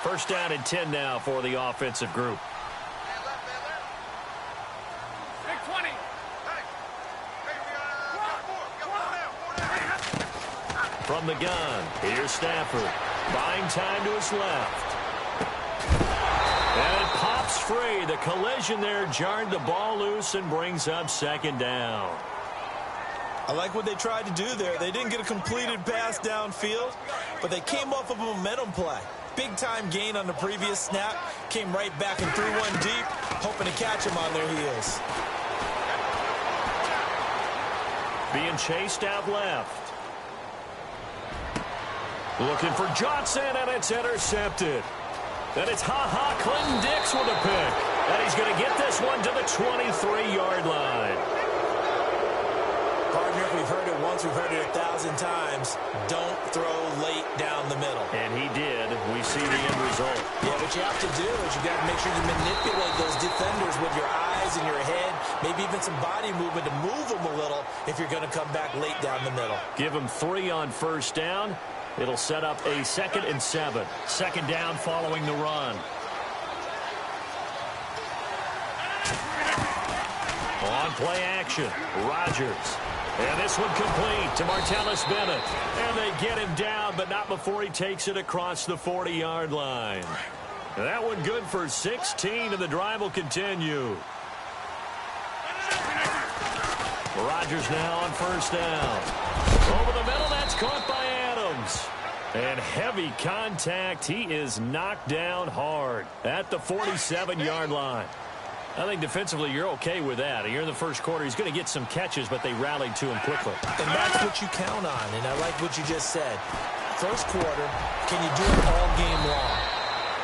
First down and 10 now for the offensive group. From the gun, here's Stafford. Buying time to his left. And it pops free. The collision there jarred the ball loose and brings up second down. I like what they tried to do there. They didn't get a completed pass downfield, but they came off of a momentum play. Big-time gain on the previous snap. Came right back and threw one deep, hoping to catch him on their heels. Being chased out left. Looking for Johnson, and it's intercepted. Then it's Clinton Dix with a pick. And he's going to get this one to the 23-yard line. Partner, we've heard it once, we've heard it 1,000 times. Don't throw late down the middle. And he did. We see the end result. Yeah, what you have to do is you got to make sure you manipulate those defenders with your eyes and your head, maybe even some body movement to move them a little if you're going to come back late down the middle. Give him 3 on first down. It'll set up a 2nd and 7. Second down following the run. On play action, Rodgers. And this one complete to Martellus Bennett. And they get him down, but not before he takes it across the 40-yard line. And that one good for 16, and the drive will continue. Rodgers now on first down. Over the middle, that's caught by Adams. And heavy contact. He is knocked down hard at the 47-yard line. I think defensively you're okay with that. You're in the first quarter. He's going to get some catches, but they rallied to him quickly. And that's what you count on, and I like what you just said. First quarter, can you do it all game long?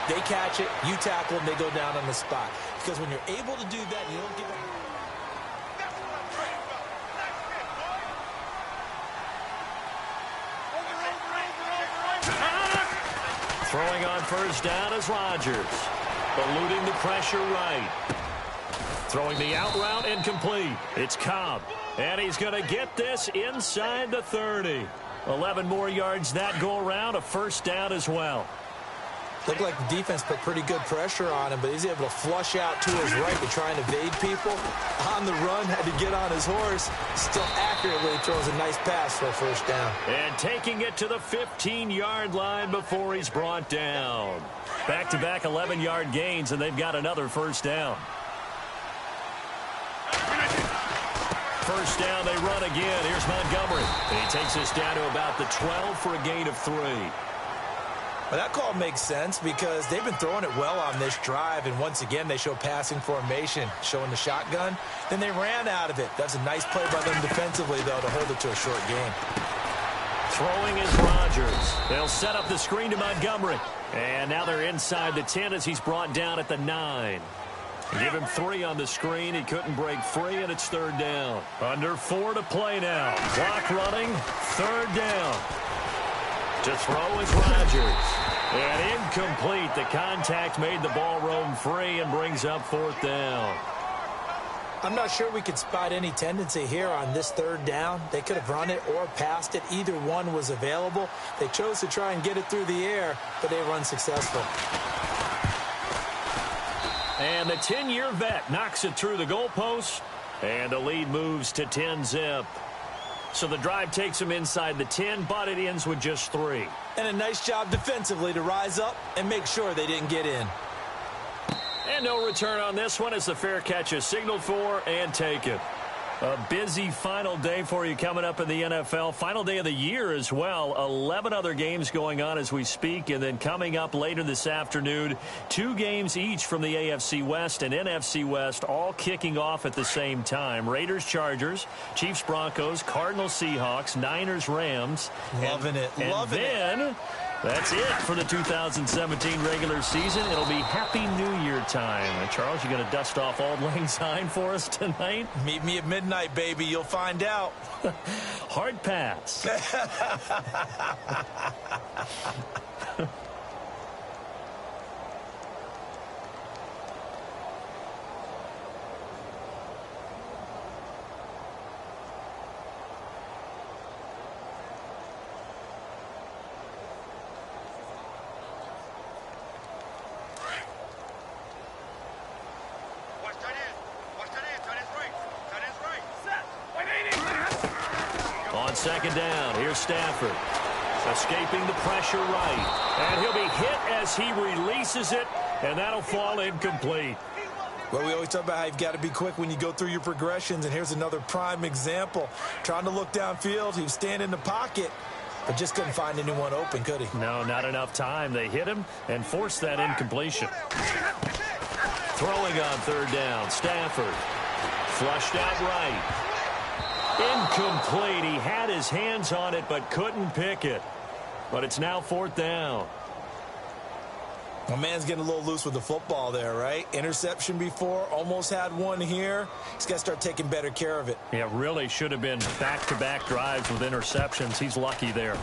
They catch it, you tackle them, they go down on the spot. Because when you're able to do that, you don't give up. Throwing on first down is Rodgers. Eluding the pressure right. Throwing the out route incomplete. It's Cobb. And he's going to get this inside the 30. 11 more yards that go around. A first down as well. Looked like the defense put pretty good pressure on him, but he's able to flush out to his right to try and evade people. On the run, had to get on his horse. Still accurately throws a nice pass for a first down. And taking it to the 15-yard line before he's brought down. Back-to-back 11-yard gains, and they've got another first down. First down, they run again. Here's Montgomery. And he takes us down to about the 12 for a gain of 3. Well, that call makes sense because they've been throwing it well on this drive, and once again they show passing formation, showing the shotgun. Then they ran out of it. That's a nice play by them defensively, though, to hold it to a short game. Throwing is Rodgers. They'll set up the screen to Montgomery. And now they're inside the 10 as he's brought down at the 9. Give him 3 on the screen. He couldn't break free, and it's third down. Under 4 to play now. Clock running. Third down. To throw is Rodgers. And incomplete. The contact made the ball roam free and brings up fourth down. I'm not sure we could spot any tendency here on this third down. They could have run it or passed it. Either one was available. They chose to try and get it through the air, but they were unsuccessful. And the 10-year vet knocks it through the goalpost. And the lead moves to 10-zip. So the drive takes them inside the 10, but it ends with just 3. And a nice job defensively to rise up and make sure they didn't get in. And no return on this one as the fair catch is signaled for and taken. A busy final day for you coming up in the NFL. Final day of the year as well. 11 other games going on as we speak. And then coming up later this afternoon, 2 games each from the AFC West and NFC West, all kicking off at the same time. Raiders, Chargers, Chiefs, Broncos, Cardinals, Seahawks, Niners, Rams. Loving it. Loving it. That's it for the 2017 regular season. It'll be Happy New Year time. And Charles, you going to dust off Auld Lang Syne for us tonight? Meet me at midnight, baby. You'll find out. Hard pass. On second down, here's Stafford. Escaping the pressure right. And he'll be hit as he releases it, and that'll fall incomplete. Well, we always talk about how you've got to be quick when you go through your progressions, and here's another prime example. Trying to look downfield, he was standing in the pocket, but just couldn't find anyone open, could he? No, not enough time. They hit him and forced that incompletion. Throwing on third down, Stafford. Flushed out right. Incomplete. He had his hands on it but couldn't pick it. But it's now fourth down. My man's getting a little loose with the football there, right? Interception before, almost had one here. He's got to start taking better care of it. Yeah, really should have been back-to-back drives with interceptions. He's lucky there.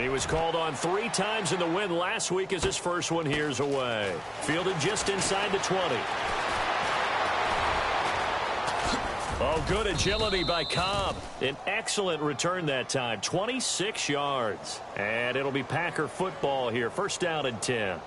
He was called on 3 times in the win last week as his first one here's away. Fielded just inside the 20. Oh, good agility by Cobb. An excellent return that time. 26 yards. And it'll be Packer football here. First down and 10.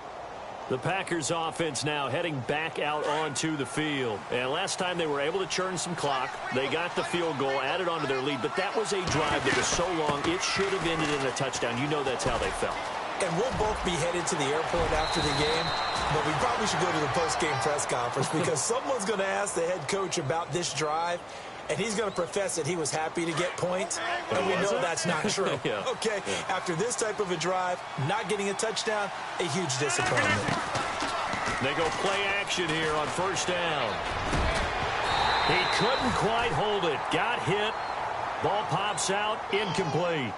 The Packers offense now heading back out onto the field. And last time they were able to churn some clock. They got the field goal, added onto their lead. But that was a drive that was so long, it should have ended in a touchdown. You know that's how they felt. And we'll both be headed to the airport after the game. But we probably should go to the post-game press conference because someone's going to ask the head coach about this drive. And he's going to profess that he was happy to get points. And we know that's not true. Yeah. Okay, after this type of a drive, not getting a touchdown, a huge disappointment. They go play action here on first down. He couldn't quite hold it. Got hit. Ball pops out. Incomplete.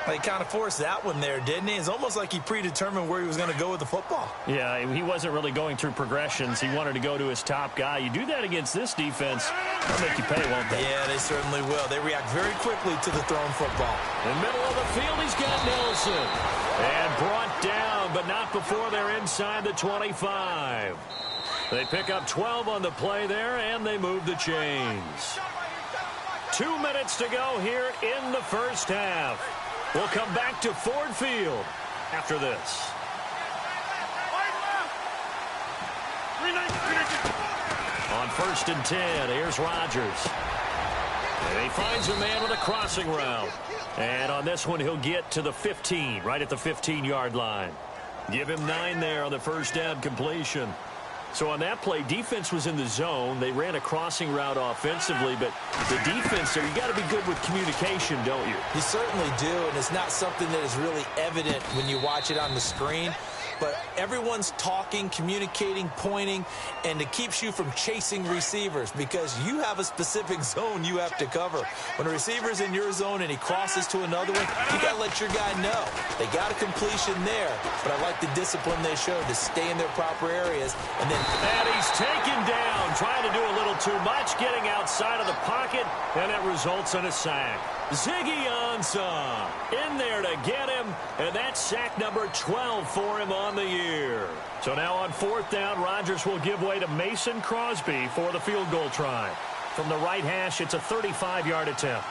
He kind of forced that one there, didn't he? It's almost like he predetermined where he was going to go with the football. Yeah, he wasn't really going through progressions. He wanted to go to his top guy. You do that against this defense, they'll make you pay, won't they? Yeah, they certainly will. They react very quickly to the thrown football. In the middle of the field, he's got Nelson. And brought down, but not before they're inside the 25. They pick up 12 on the play there, and they move the chains. 2 minutes to go here in the first half. We'll come back to Ford Field after this. On first and 10, here's Rodgers. And he finds a man with a crossing route. And on this one, he'll get to the 15, right at the 15-yard line. Give him 9 there on the first down completion. So on that play, defense was in the zone. They ran a crossing route offensively, but the defense there, you got to be good with communication, don't you? You certainly do, and it's not something that is really evident when you watch it on the screen. But everyone's talking, communicating, pointing, and it keeps you from chasing receivers because you have a specific zone you have to cover. When a receiver's in your zone and he crosses to another one, you got to let your guy know. They got a completion there, but I like the discipline they showed to stay in their proper areas. And he's taken down, trying to do a little too much, getting outside of the pocket, and it results in a sack. Ziggy Ansah in there to get him, and that's sack number 12 for him on the year. So now on fourth down, Rodgers will give way to Mason Crosby for the field goal try. From the right hash, it's a 35-yard attempt.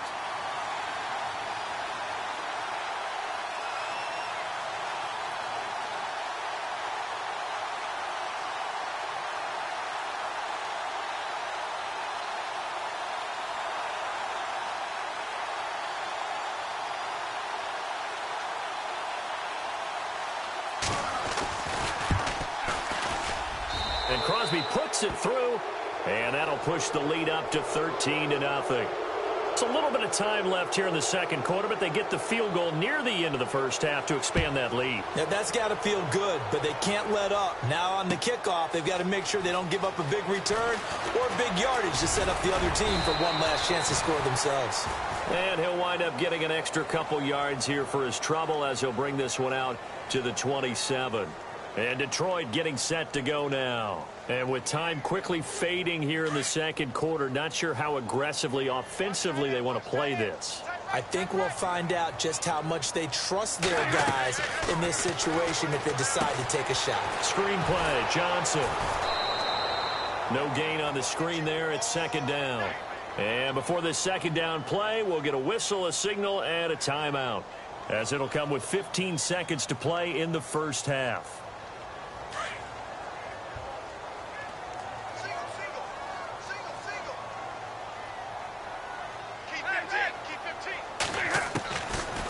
And Crosby puts it through, and that'll push the lead up to 13-0. It's a little bit of time left here in the second quarter, but they get the field goal near the end of the first half to expand that lead. Yeah, that's got to feel good, but they can't let up. Now on the kickoff, they've got to make sure they don't give up a big return or big yardage to set up the other team for one last chance to score themselves. And he'll wind up getting an extra couple yards here for his trouble as he'll bring this one out to the 27. And Detroit getting set to go now. And with time quickly fading here in the second quarter, not sure how aggressively, offensively they want to play this. I think we'll find out just how much they trust their guys in this situation if they decide to take a shot. Screen play, Johnson. No gain on the screen there. It's second down. And before this second down play, we'll get a whistle, a signal, and a timeout, as it'll come with 15 seconds to play in the first half.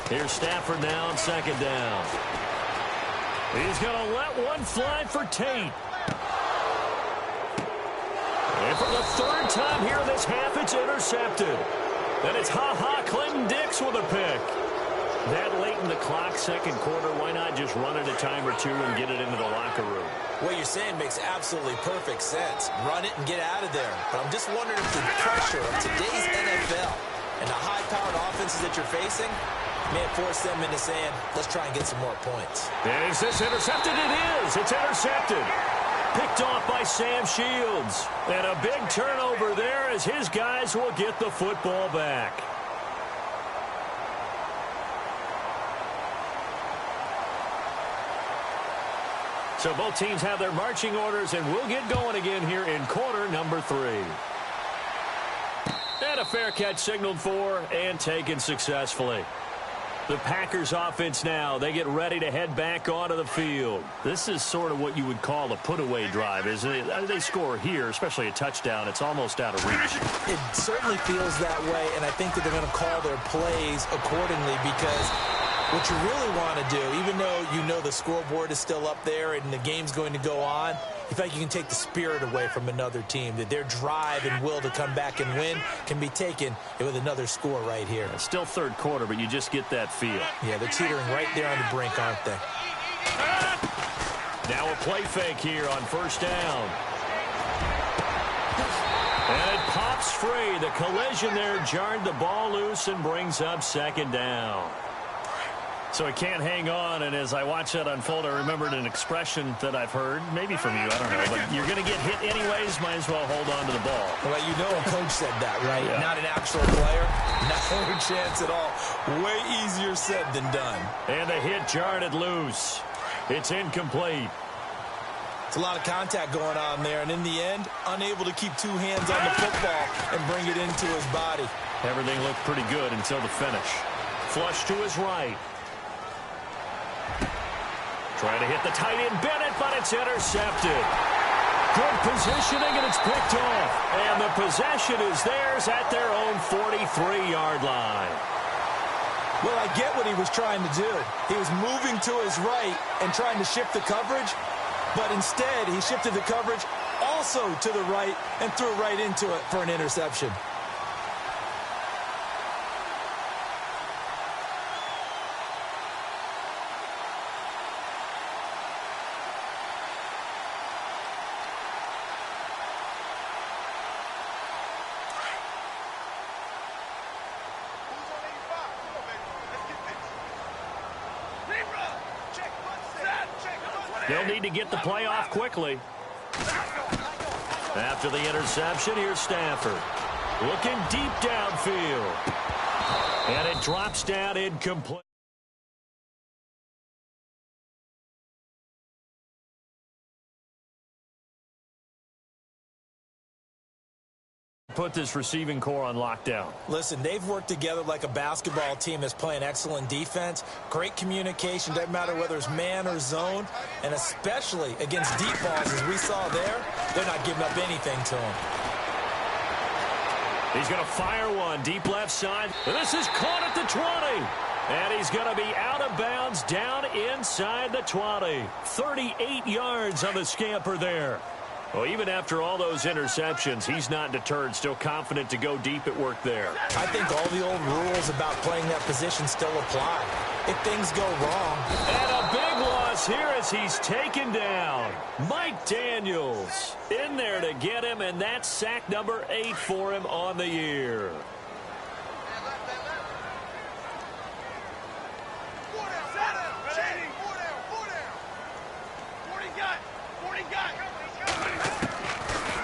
Here's Stafford now on second down. He's going to let one fly for Tate. And for the third time here in this half, it's intercepted. And it's Clinton Dix with a pick. That late in the clock, second quarter, why not just run it a time or two and get it into the locker room? What you're saying makes absolutely perfect sense. Run it and get out of there. But I'm just wondering if the pressure of today's NFL and the high-powered offenses that you're facing may force them into saying, let's try and get some more points. Is this intercepted? It is. It's intercepted. Picked off by Sam Shields. And a big turnover there as his guys will get the football back. So both teams have their marching orders, and we'll get going again here in quarter number 3. And a fair catch signaled for and taken successfully. The Packers offense now, they get ready to head back onto the field. This is sort of what you would call a put-away drive, isn't it? They score here, especially a touchdown. It's almost out of reach. It certainly feels that way, and I think that they're going to call their plays accordingly because what you really want to do, even though you know the scoreboard is still up there and the game's going to go on, you feel like you can take the spirit away from another team, that their drive and will to come back and win can be taken with another score right here. It's still third quarter, but you just get that feel. Yeah, they're teetering right there on the brink, aren't they? Now a play fake here on first down. And it pops free. The collision there jarred the ball loose and brings up second down. So he can't hang on, and as I watch that unfold, I remembered an expression that I've heard, maybe from you, I don't know, but you're going to get hit anyways, might as well hold on to the ball. Well, you know a coach said that, right? Yeah. Not an actual player. No chance at all. Way easier said than done. And the hit jarred it loose. It's incomplete. It's a lot of contact going on there, and in the end, unable to keep two hands on the football and bring it into his body. Everything looked pretty good until the finish. Flush to his right. Trying to hit the tight end Bennett, but it's intercepted. Good positioning, and it's picked off. And the possession is theirs at their own 43-yard line. Well, I get what he was trying to do. He was moving to his right and trying to shift the coverage, but instead he shifted the coverage also to the right and threw right into it for an interception. They'll need to get the play off quickly. After the interception, here's Stafford. Looking deep downfield. And it drops down incomplete. Put this receiving core on lockdown. Listen, they've worked together like a basketball team that's playing excellent defense. Great communication, doesn't matter whether it's man or zone, and especially against deep balls, as we saw there, they're not giving up anything to him. He's going to fire one deep left side. This is caught at the 20. And he's going to be out of bounds down inside the 20. 38 yards on the scamper there. Well, even after all those interceptions, he's not deterred, still confident to go deep at work there. I think all the old rules about playing that position still apply. If things go wrong. And a big loss here as he's taken down. Mike Daniels in there to get him, and that's sack number 8 for him on the year.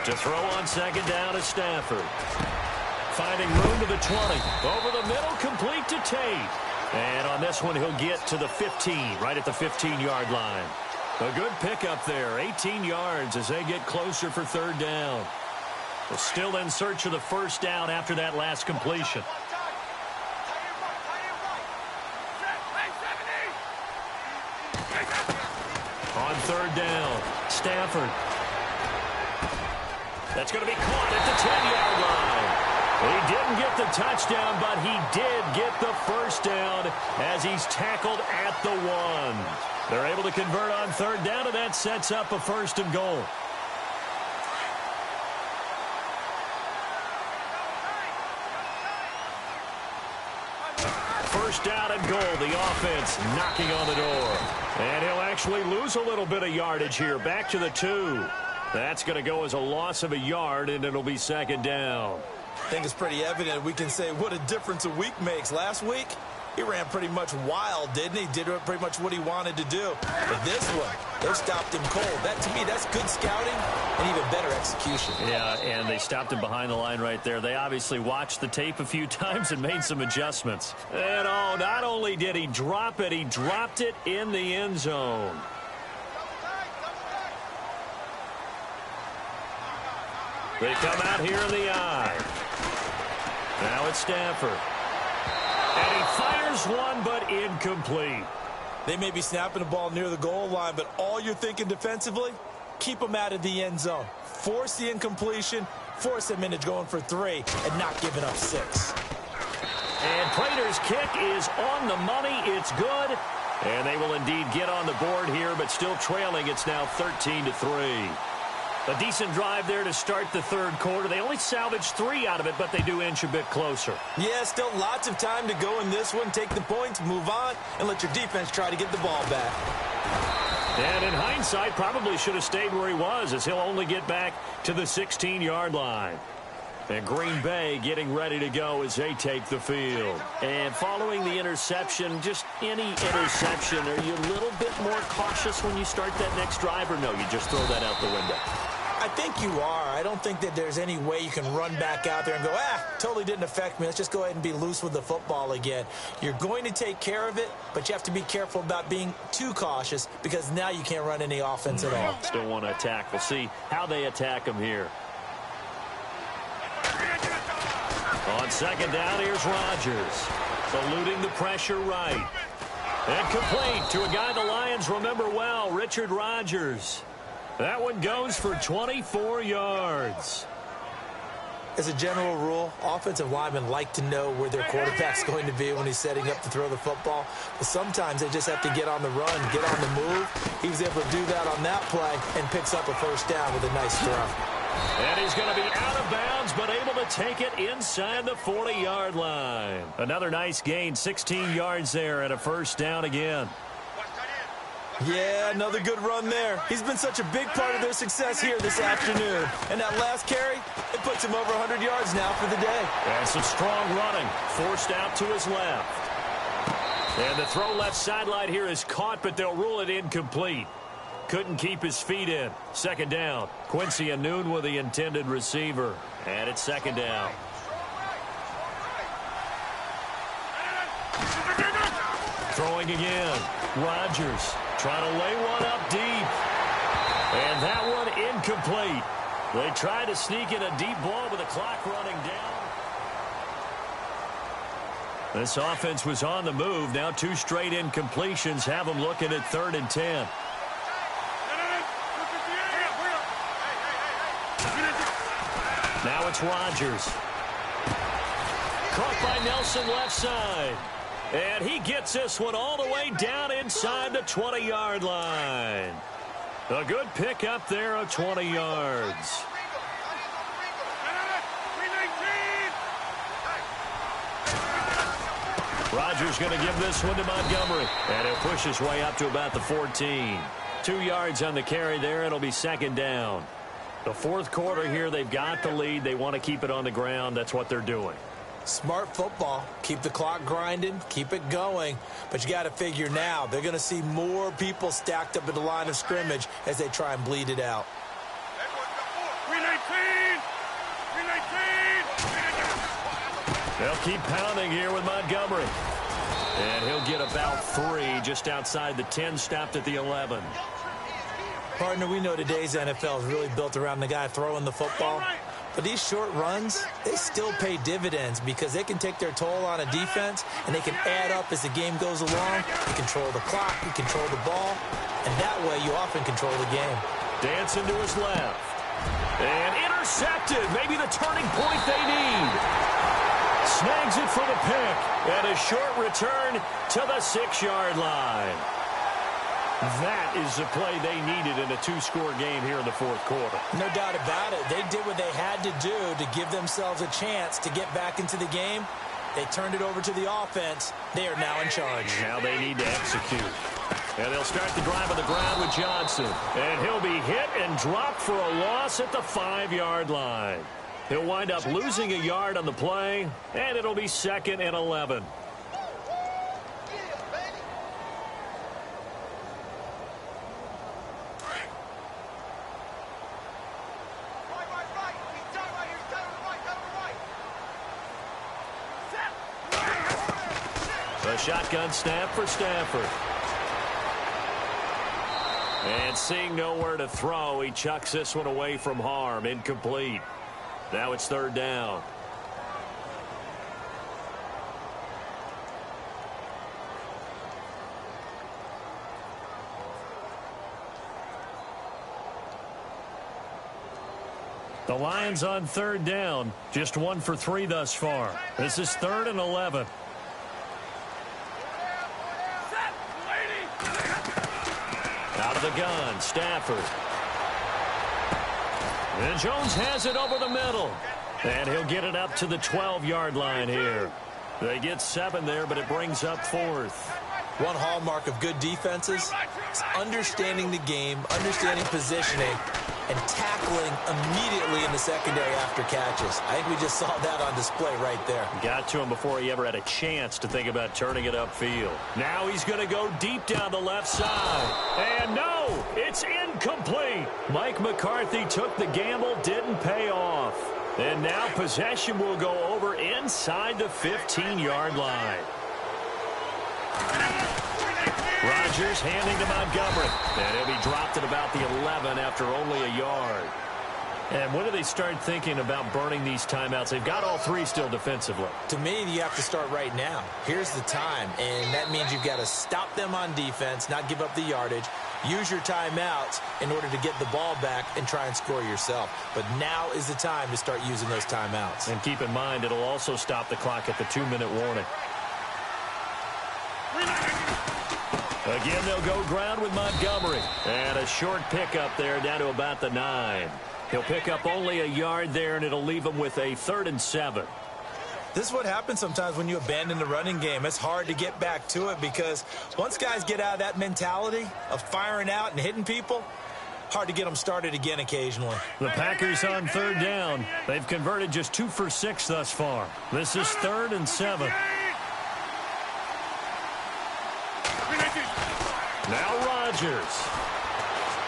To throw on second down is Stafford. Finding room to the 20. Over the middle, complete to Tate. And on this one, he'll get to the 15, right at the 15-yard line. A good pickup there, 18 yards as they get closer for third down. We're still in search of the first down after that last completion. On third down, Stafford. That's going to be caught at the 10-yard line. He didn't get the a touchdown, but he did get the first down as he's tackled at the 1. They're able to convert on third down, and that sets up a 1st and goal. First down and goal. The offense knocking on the door. And he'll actually lose a little bit of yardage here. Back to the 2. That's going to go as a loss of a yard, and it'll be 2nd down. I think it's pretty evident we can say what a difference a week makes. Last week, he ran pretty much wild, didn't he? Did pretty much what he wanted to do. But this one, they stopped him cold. That, to me, that's good scouting and even better execution. Yeah, and they stopped him behind the line right there. They obviously watched the tape a few times and made some adjustments. And, oh, not only did he drop it, he dropped it in the end zone. They come out here in the eye. Now it's Stafford. And he fires one, but incomplete. They may be snapping the ball near the goal line, but all you're thinking defensively, keep them out of the end zone. Force the incompletion, force them into going for 3, and not giving up 6. And Prater's kick is on the money. It's good. And they will indeed get on the board here, but still trailing. It's now 13-3. A decent drive there to start the third quarter. They only salvaged 3 out of it, but they do inch a bit closer. Yeah, still lots of time to go in this one. Take the points, move on, and let your defense try to get the ball back. And in hindsight, probably should have stayed where he was, as he'll only get back to the 16-yard line. And Green Bay getting ready to go as they take the field. And following the interception, just any interception, are you a little bit more cautious when you start that next drive, or no, you just throw that out the window? I think you are. I don't think that there's any way you can run back out there and go, totally didn't affect me. Let's just go ahead and be loose with the football again. You're going to take care of it, but you have to be careful about being too cautious because now you can't run any offense at all. Still want to attack. We'll see how they attack him here. On 2nd down, here's Rodgers. Eluding the pressure right. And complete to a guy the Lions remember well, Richard Rodgers. That one goes for 24 yards. As a general rule, offensive linemen like to know where their quarterback's going to be when he's setting up to throw the football. But sometimes they just have to get on the run, get on the move. He was able to do that on that play and picks up a 1st down with a nice throw. And he's going to be out of bounds, but able to take it inside the 40-yard line. Another nice gain, 16 yards there, and a 1st down again. Yeah, another good run there. He's been such a big part of their success here this afternoon. And that last carry, it puts him over 100 yards now for the day. And some strong running, forced out to his left. And the throw left sideline here is caught, but they'll rule it incomplete. Couldn't keep his feet in. 2nd down. Quincy Anoon with the intended receiver. And it's 2nd down. Throwing again. Rodgers trying to lay one up deep. And that one incomplete. They tried to sneak in a deep ball with the clock running down. This offense was on the move. Now 2 straight incompletions have them looking at 3rd and 10. Now it's Rodgers. Caught by Nelson left side. And he gets this one all the way down inside the 20-yard line. A good pick up there of 20 yards. Rodgers going to give this one to Montgomery. And he'll push his way up to about the 14. 2 yards on the carry there. It'll be 2nd down. The 4th quarter here, they've got the lead. They want to keep it on the ground. That's what they're doing. Smart football. Keep the clock grinding. Keep it going. But you got to figure now, they're going to see more people stacked up at the line of scrimmage as they try and bleed it out. They'll keep pounding here with Montgomery. And he'll get about 3 just outside the 10, stopped at the 11. Partner, we know today's NFL is really built around the guy throwing the football. But these short runs, they still pay dividends because they can take their toll on a defense and they can add up as the game goes along. You control the clock, you control the ball, and that way you often control the game. Dancing to his left. And intercepted. Maybe the turning point they need. Finds it for the pick. And a short return to the 6-yard line. That is the play they needed in a 2-score game here in the fourth quarter. No doubt about it. They did what they had to do to give themselves a chance to get back into the game. They turned it over to the offense. They are now in charge. Now they need to execute. And they'll start the drive on the ground with Johnson. And he'll be hit and dropped for a loss at the 5-yard line. He'll wind up losing a yard on the play, and it'll be 2nd and 11. A shotgun snap for Stafford. And seeing nowhere to throw, he chucks this one away from harm. Incomplete. Now it's 3rd down. The Lions on 3rd down. Just 1 for 3 thus far. This is 3rd and 11. Out of the gun, Stafford. And Jones has it over the middle. And he'll get it up to the 12-yard line here. They get 7 there, but it brings up 4th. One hallmark of good defenses is understanding the game, understanding positioning, and tackling immediately in the secondary after catches. I think we just saw that on display right there. Got to him before he ever had a chance to think about turning it upfield. Now he's going to go deep down the left side. And no, it's incomplete. Mike McCarthy took the gamble, didn't pay off. And now possession will go over inside the 15-yard line. Rodgers handing to Montgomery. And he'll be dropped at about the 11 after only a yard. And when do they start thinking about burning these timeouts? They've got all 3 still defensively. To me, you have to start right now. Here's the time, and that means you've got to stop them on defense, not give up the yardage, use your timeouts in order to get the ball back and try and score yourself. But now is the time to start using those timeouts. And keep in mind, it'll also stop the clock at the 2-minute warning. Again, they'll go ground with Montgomery. And a short pickup there down to about the 9. He'll pick up only a yard there, and it'll leave him with a 3rd and 7. This is what happens sometimes when you abandon the running game. It's hard to get back to it because once guys get out of that mentality of firing out and hitting people, hard to get them started again occasionally. The Packers on 3rd down. They've converted just 2 for 6 thus far. This is 3rd and 7. Now Rodgers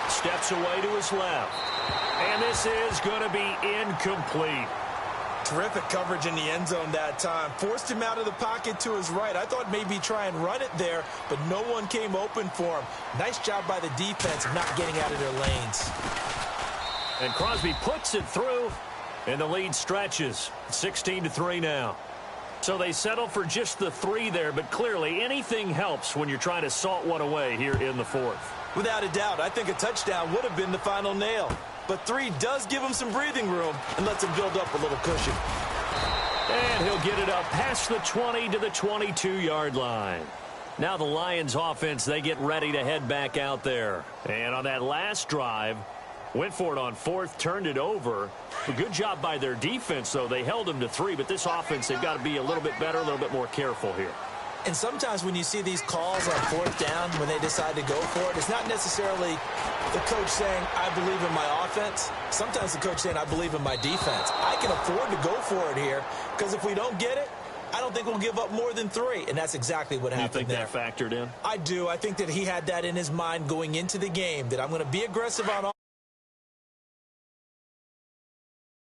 steps away to his left. And this is going to be incomplete. Terrific coverage in the end zone that time. Forced him out of the pocket to his right. I thought maybe try and run it there, but no one came open for him. Nice job by the defense of not getting out of their lanes. And Crosby puts it through, and the lead stretches. 16-3 now. So they settle for just the 3 there, but clearly anything helps when you're trying to salt one away here in the 4th. Without a doubt, I think a touchdown would have been the final nail. But 3 does give him some breathing room and lets him build up a little cushion. And he'll get it up past the 20 to the 22-yard line. Now the Lions offense, they get ready to head back out there. And on that last drive, went for it on 4th, turned it over. A good job by their defense, though. They held them to 3, but this offense, they've got to be a little bit better, a little bit more careful here. And sometimes when you see these calls on 4th down, when they decide to go for it, it's not necessarily the coach saying, I believe in my offense. Sometimes the coach saying, I believe in my defense. I can afford to go for it here because if we don't get it, I don't think we'll give up more than 3. And that's exactly what happened there. You think that factored in? I do. I think that he had that in his mind going into the game, that I'm going to be aggressive on